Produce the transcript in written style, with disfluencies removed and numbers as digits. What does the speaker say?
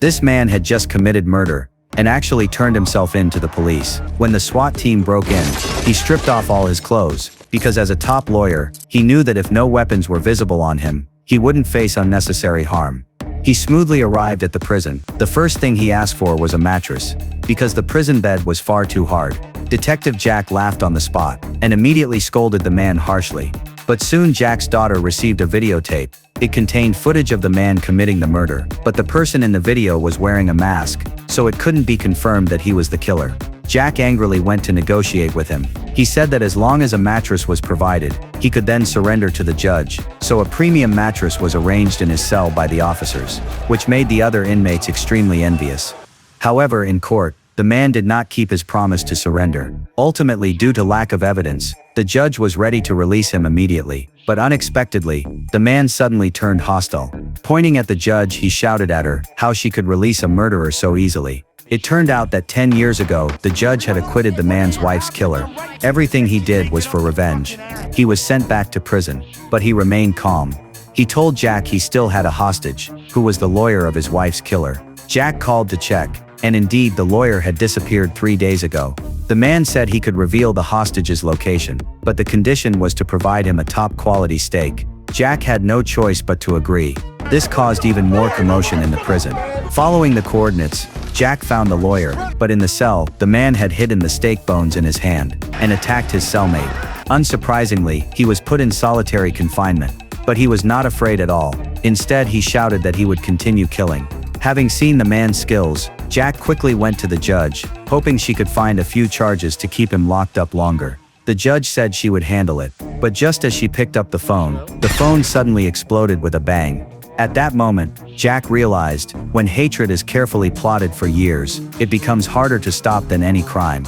This man had just committed murder and actually turned himself in to the police. When the SWAT team broke in, he stripped off all his clothes, because as a top lawyer, he knew that if no weapons were visible on him, he wouldn't face unnecessary harm. He smoothly arrived at the prison. The first thing he asked for was a mattress, because the prison bed was far too hard. Detective Jack laughed on the spot, and immediately scolded the man harshly. But soon Jack's daughter received a videotape. It contained footage of the man committing the murder, but the person in the video was wearing a mask, so it couldn't be confirmed that he was the killer. Jack angrily went to negotiate with him. He said that as long as a mattress was provided, he could then surrender to the judge, so a premium mattress was arranged in his cell by the officers, which made the other inmates extremely envious. However, in court, the man did not keep his promise to surrender. Ultimately, due to lack of evidence, the judge was ready to release him immediately, but unexpectedly, the man suddenly turned hostile. Pointing at the judge, he shouted at her how she could release a murderer so easily. It turned out that 10 years ago, the judge had acquitted the man's wife's killer. Everything he did was for revenge. He was sent back to prison, but he remained calm. He told Jack he still had a hostage, who was the lawyer of his wife's killer. Jack called to check, and indeed the lawyer had disappeared 3 days ago. The man said he could reveal the hostage's location, but the condition was to provide him a top-quality steak. Jack had no choice but to agree. This caused even more commotion in the prison. Following the coordinates, Jack found the lawyer, but in the cell, the man had hidden the steak bones in his hand and attacked his cellmate. Unsurprisingly, he was put in solitary confinement, but he was not afraid at all. Instead, he shouted that he would continue killing. Having seen the man's skills, Jack quickly went to the judge, hoping she could find a few charges to keep him locked up longer. The judge said she would handle it, but just as she picked up the phone suddenly exploded with a bang. At that moment, Jack realized, when hatred is carefully plotted for years, it becomes harder to stop than any crime.